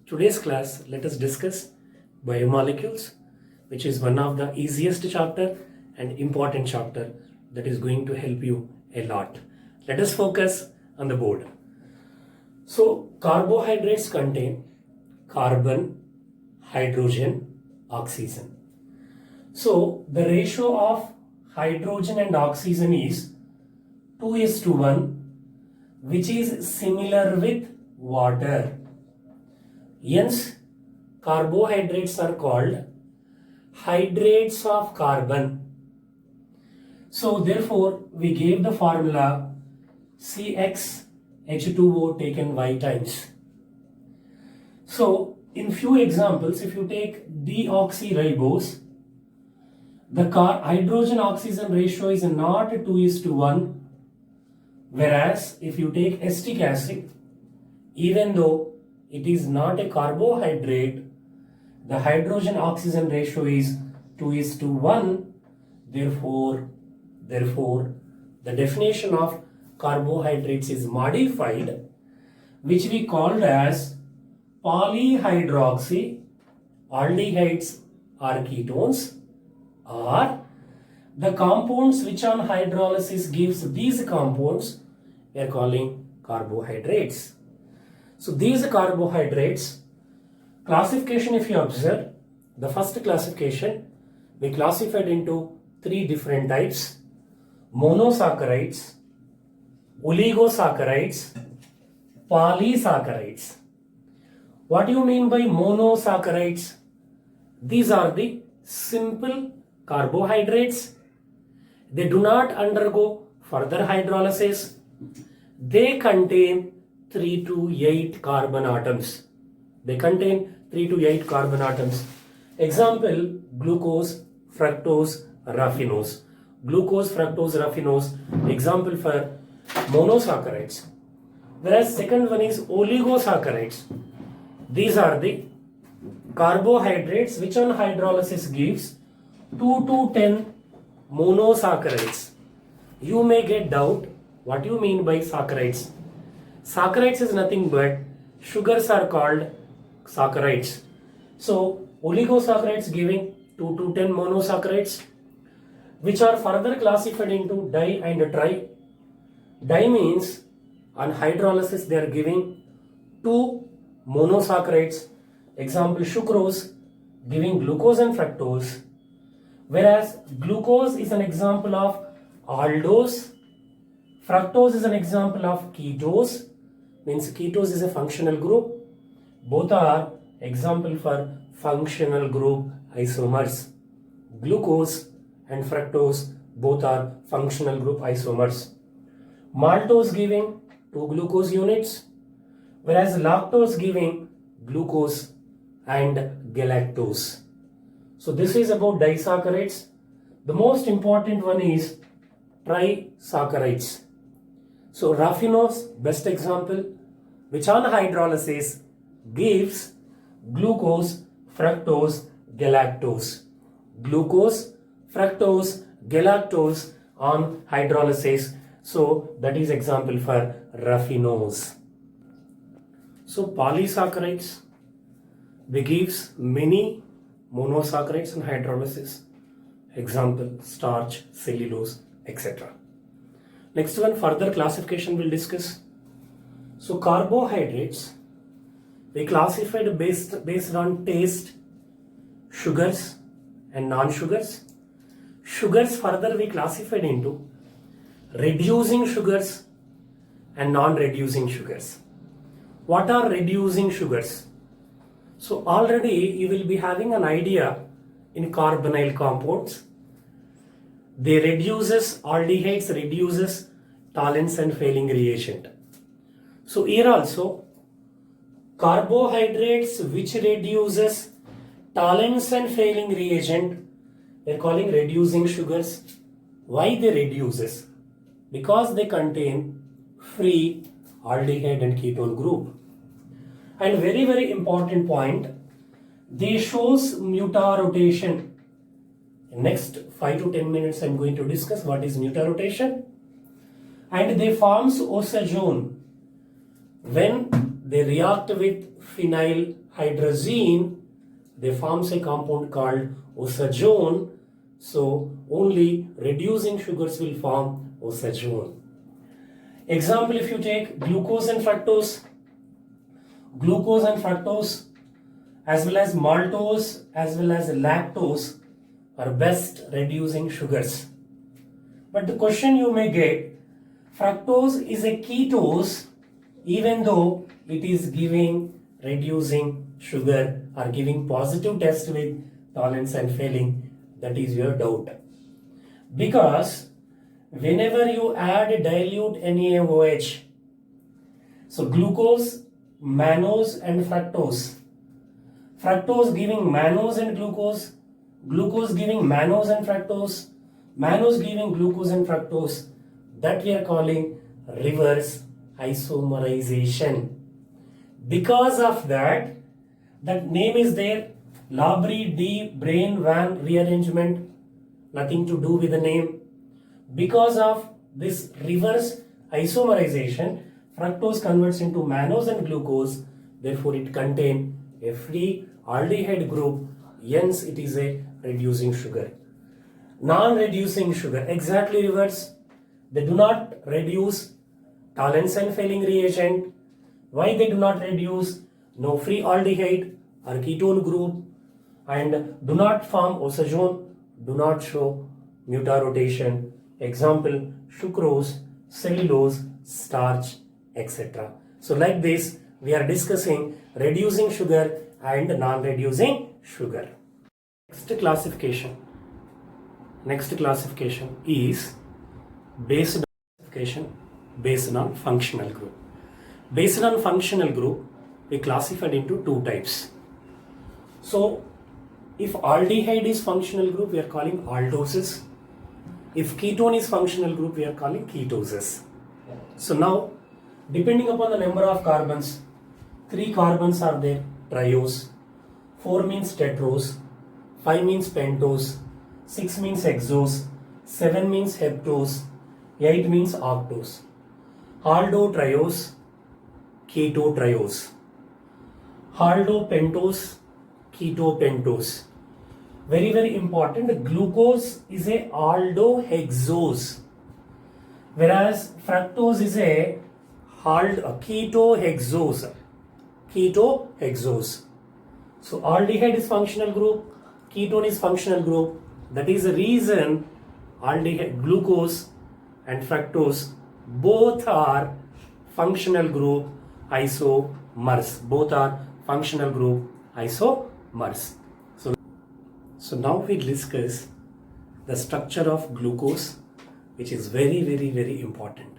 Today's class, let us discuss biomolecules, which is one of the easiest chapter and important chapter that is going to help you a lot. Let us focus on the board. So, carbohydrates contain carbon, hydrogen, oxygen. So, the ratio of hydrogen and oxygen is 2:1, which is similar with water. Hence, carbohydrates are called hydrates of carbon. So, therefore, we gave the formula CxH2O taken Y times. So, in few examples, if you take deoxyribose, the hydrogen oxygen ratio is not 2:1, whereas if you take acetic acid, even though it is not a carbohydrate, the hydrogen oxygen ratio is 2:1. Therefore, the definition of carbohydrates is modified, which we called as polyhydroxy, aldehydes or ketones, or the compounds which on hydrolysis gives these compounds we are calling carbohydrates. So these carbohydrates classification, if you observe, the first classification we classified into three different types: monosaccharides, oligosaccharides, polysaccharides. What do you mean by monosaccharides? These are the simple carbohydrates. They do not undergo further hydrolysis. They contain 3 to 8 carbon atoms. Example: glucose, fructose, raffinose. Glucose, fructose, raffinose, example for monosaccharides. Whereas second one is oligosaccharides. These are the carbohydrates which on hydrolysis gives 2 to 10 monosaccharides. You may get doubt, what you mean by saccharides? Saccharides is nothing but sugars are called saccharides. So oligosaccharides giving 2 to 10 monosaccharides, which are further classified into di and tri. Di means on hydrolysis they are giving 2 monosaccharides. Example: sucrose giving glucose and fructose, whereas glucose is an example of aldose, fructose is an example of ketose, means ketose is a functional group. Both are example for functional group isomers. Glucose and fructose both are functional group isomers. Maltose giving 2 glucose units, whereas lactose giving glucose and galactose. So this is about disaccharides. The most important one is trisaccharides. So raffinose, best example, which on hydrolysis gives glucose, fructose, galactose. Glucose, fructose, galactose on hydrolysis. So that is example for raffinose. So polysaccharides, they gives many monosaccharides on hydrolysis. Example: starch, cellulose, etc. Next one, further classification we'll discuss. So carbohydrates we classified based on taste, sugars and non-sugars. Sugars further we classified into reducing sugars and non-reducing sugars. What are reducing sugars? So already you will be having an idea in carbonyl compounds. They reduces aldehydes, reduces Tollens and Fehling reagent. So here also carbohydrates which reduces Tollens and Fehling reagent, we are calling reducing sugars. Why they reduces? Because they contain free aldehyde and ketone group. And very, very important point, they shows mutarotation. In next 5 to 10 minutes I am going to discuss what is mutarotation. And they forms osazone when they react with phenylhydrazine, they forms a compound called osazone. So only reducing sugars will form osazone. Example, if you take glucose and fructose as well as maltose as well as lactose are best reducing sugars. But the question you may get, fructose is a ketose even though it is giving reducing sugar or giving positive test with tolerance and failing. That is your doubt. Because whenever you add dilute NaOH, so glucose, mannose and fructose giving mannose and glucose giving mannose and fructose, mannose giving glucose and fructose, that we are calling reverse isomerization. Because of that name is there, Labrie-de-Bruijn rearrangement, nothing to do with the name. Because of this reverse isomerization, fructose converts into mannose and glucose, therefore it contains a free aldehyde group, hence it is a reducing sugar. Non-reducing sugar, exactly reverse. They do not reduce tolerance and failing reagent. Why they do not reduce? No free aldehyde or ketone group, and do not form osazone, do not show mutarotation. Example, sucrose, cellulose, starch, etc. So like this, we are discussing reducing sugar and non-reducing sugar. Next classification is based on functional group. Based on functional group, we classified into two types. So if aldehyde is functional group, we are calling aldoses. If ketone is functional group, we are calling ketoses. So now, depending upon the number of carbons, 3 carbons are there, triose, 4 means tetrose, 5 means pentose, 6 means hexose, 7 means heptose, 8 means octose. Aldotriose, ketotriose. Aldopentose, ketopentose. Very, very important, glucose is a aldohexose, whereas fructose is a ketohexose. So aldehyde is functional group, ketone is functional group. That is the reason aldehyde, glucose and fructose both are functional group isomers. So now we discuss the structure of glucose, which is very, very, very important.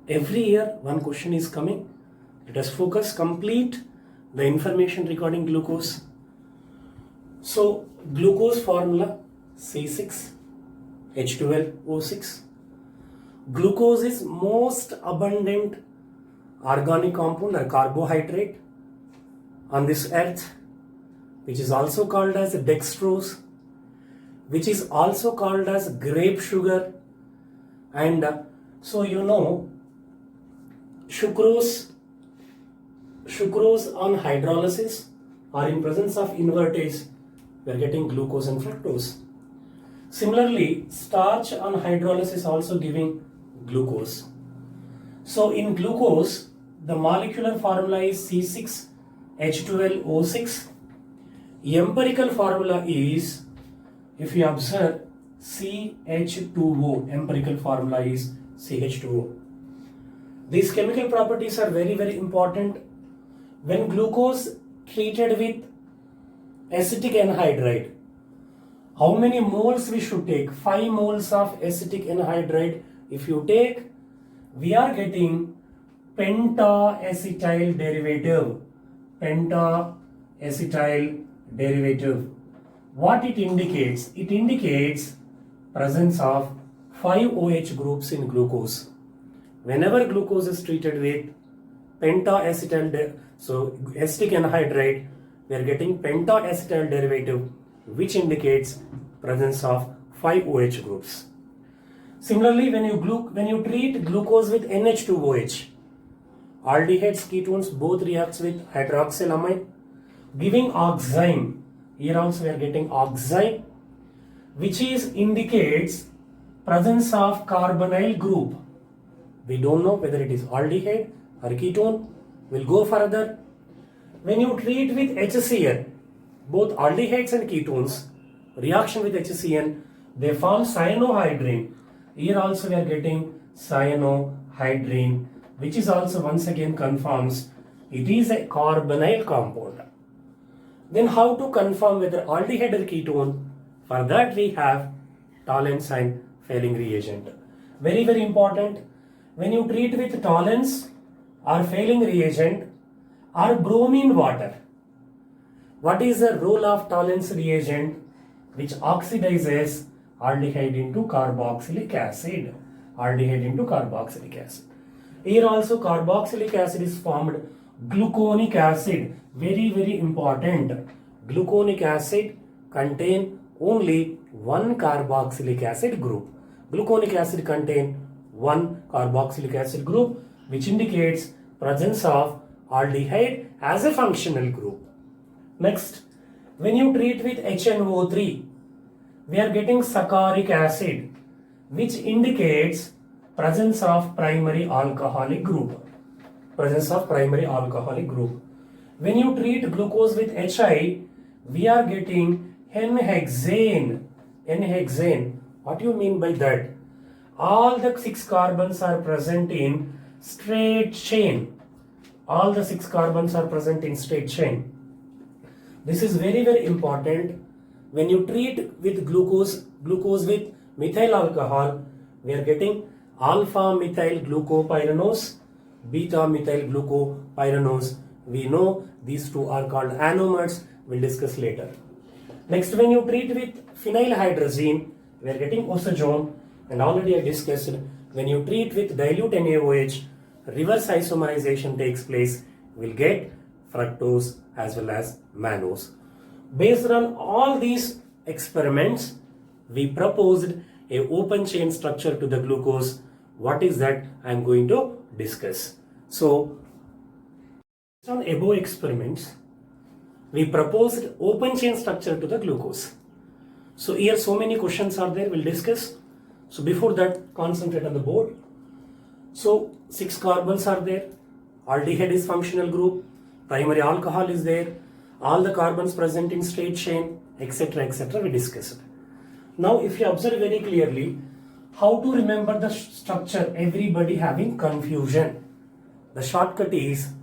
Every year one question is coming. Let us focus, complete the information regarding glucose. So glucose formula C6H12O6. Glucose is most abundant organic compound or carbohydrate on this earth, which is also called as dextrose, which is also called as grape sugar. And so you know, sucrose on hydrolysis or in presence of invertase, we are getting glucose and fructose. Similarly, starch on hydrolysis also giving glucose. So in glucose, the molecular formula is C6H12O6. Empirical formula is, if you observe, CH2O. Empirical formula is CH2O. These chemical properties are very, very important. When glucose treated with acetic anhydride, how many moles we should take? 5 moles of acetic anhydride. If you take, we are getting pentaacetyl derivative. What it indicates? It indicates presence of 5 OH groups in glucose. Whenever glucose is treated with pentaacetyl, so acetic anhydride, we are getting pentaacetyl derivative, which indicates presence of 5 OH groups. Similarly, when you treat glucose with NH2OH, aldehydes, ketones both reacts with hydroxylamine, giving oxime. Here also we are getting oxime, which is indicates presence of carbonyl group. We don't know whether it is aldehyde or ketone. We'll go further. When you treat with HCl, both aldehydes and ketones, reaction with HCl, they form cyanohydrine. Here also we are getting cyanohydrine, which is also once again confirms it is a carbonyl compound. Then how to confirm whether aldehyde or ketone? For that we have Tollens and Fehling reagent. Very, very important. When you treat with Tollens or Fehling reagent or bromine water, what is the role of Tollens reagent? Which oxidizes aldehyde into carboxylic acid. Aldehyde into carboxylic acid. Here also carboxylic acid is formed. Gluconic acid, very, very important. Gluconic acid contain only one carboxylic acid group. Gluconic acid contain one carboxylic acid group, which indicates presence of aldehyde as a functional group. Next, when you treat with HNO3, we are getting saccharic acid, which indicates presence of primary alcoholic group. Presence of primary alcoholic group. When you treat glucose with HI, we are getting N-hexane. N-hexane. What do you mean by that? All the 6 carbons are present in straight chain. All the 6 carbons are present in straight chain. This is very, very important. When you treat with glucose with methyl alcohol, we are getting alpha methyl glucopyranose, beta methyl glucopyranose. We know these two are called anomers. We'll discuss later. Next, when you treat with phenylhydrazine, we are getting oxazone, and already I discussed when you treat with dilute NaOH, reverse isomerization takes place. We'll get fructose as well as mannose. Based on all these experiments, we proposed a open chain structure to the glucose. What is that? I am going to discuss. So, based on above experiments, we proposed open chain structure to the glucose. So here so many questions are there, we'll discuss. So before that, concentrate on the board. So 6 carbons are there, aldehyde is functional group, primary alcohol is there, all the carbons present in straight chain, etc., we discussed. Now if you observe very clearly, how to remember the structure, everybody having confusion. The shortcut is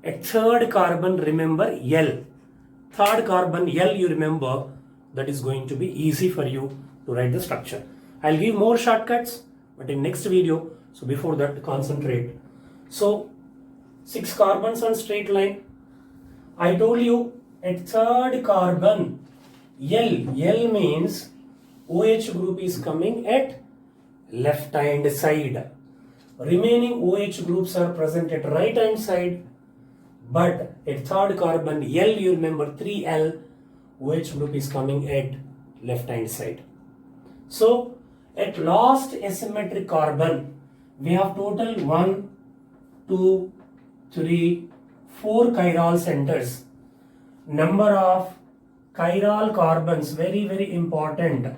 a third carbon, remember L. Third carbon L you remember, that is going to be easy for you to write the structure. I'll give more shortcuts, but in next video. So before that, concentrate. So 6 carbons on straight line. I told you a third carbon L means OH group is coming at left hand side. Remaining OH groups are present at right hand side. But at third carbon L, you remember 3L, OH group is coming at left hand side. So at last asymmetric carbon, we have total 1, 2, 3, 4 chiral centers. Number of chiral carbons, very, very important,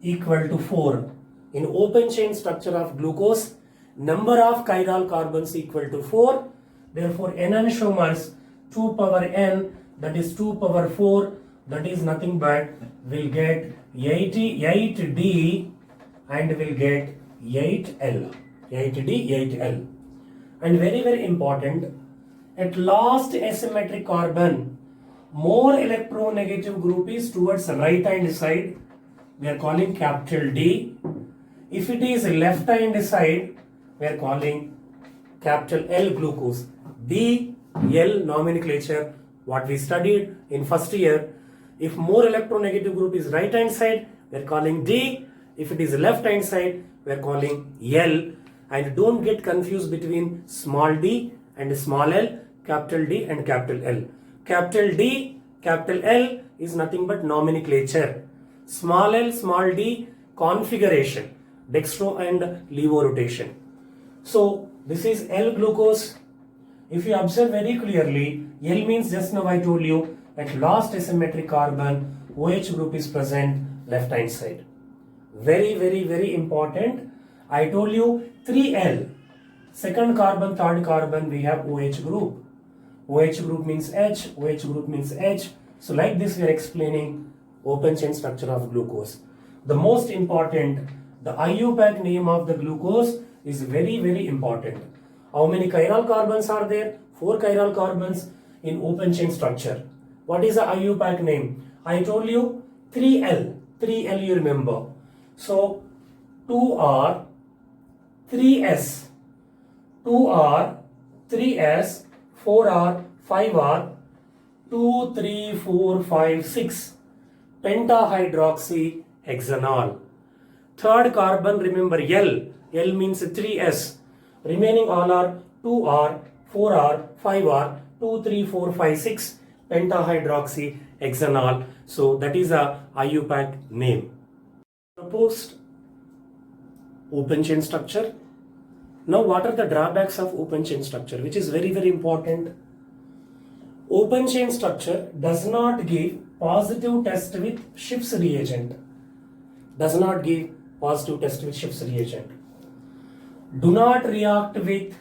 equal to 4. In open chain structure of glucose, number of chiral carbons equal to 4. Therefore, n enantiomers 2 power n, that is 2 power 4, that is nothing but we'll get 8D and we'll get 8L. 8D, 8L. And very, very important, at last asymmetric carbon, more electronegative group is towards right hand side. We are calling capital D. If it is left hand side, we are calling capital L glucose. D, L nomenclature, what we studied in first year. If more electronegative group is right hand side, we are calling D. If it is left hand side, we are calling L. And don't get confused between small d and small l, capital D and capital L. Capital D, capital L is nothing but nomenclature. Small l, small d, configuration, dextro and levo rotation. So this is L glucose, if you observe very clearly, L means just now I told you at last asymmetric carbon, OH group is present left hand side. Very, very, very important. I told you 3L. Second carbon, third carbon, we have OH group. OH group means H, OH group means H. So like this we are explaining open chain structure of glucose. The most important, the IUPAC name of the glucose is very, very important. How many chiral carbons are there? 4 chiral carbons in open chain structure. What is the IUPAC name? I told you 3L. 3L you remember. So 2R, 3S, 2R, 3S, 4R, 5R, 2, 3, 4, 5, 6. Pentahydroxyhexanol. Third carbon, remember L. L means 3S. Remaining all are 2R, 4R, 5R, 2, 3, 4, 5, 6. Pentahydroxyhexanol. So that is a IUPAC name. Proposed open chain structure. Now what are the drawbacks of open chain structure, which is very, very important. Open chain structure does not give positive test with Schiff's reagent. Does not give positive test with Schiff's reagent. Do not react with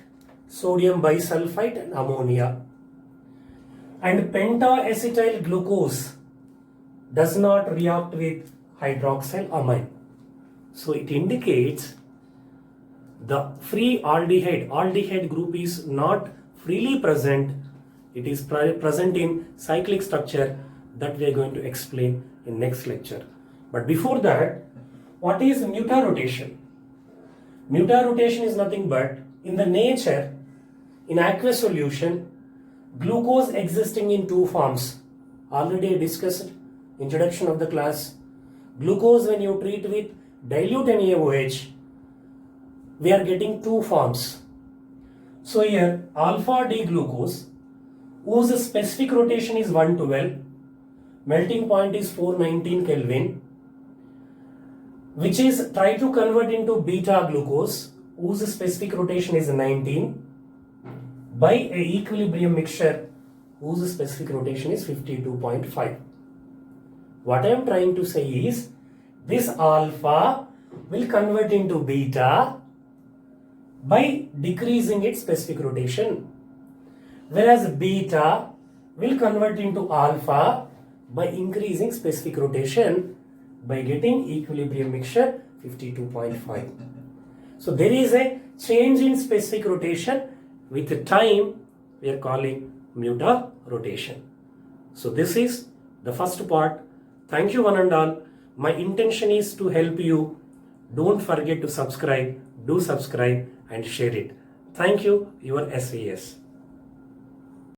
sodium bisulfite and ammonia. And penta-acetyl glucose does not react with hydroxylamine. So it indicates the free aldehyde group is not freely present. It is present in cyclic structure that we are going to explain in next lecture. But before that, what is mutarotation? Mutarotation is nothing but in the nature, in aqueous solution, glucose existing in 2 forms. Already I discussed introduction of the class. Glucose when you treat with dilute NaOH, we are getting 2 forms. So here alpha D glucose, whose specific rotation is 112, melting point is 419 Kelvin, which is try to convert into beta glucose, whose specific rotation is 19, by a equilibrium mixture whose specific rotation is 52.5. What I am trying to say is this alpha will convert into beta by decreasing its specific rotation, whereas beta will convert into alpha by increasing specific rotation by getting equilibrium mixture 52.5. So there is a change in specific rotation with time. We are calling mutarotation. So this is the first part. Thank you one and all. My intention is to help you. Don't forget to subscribe. Do subscribe and share it. Thank you, your SVS.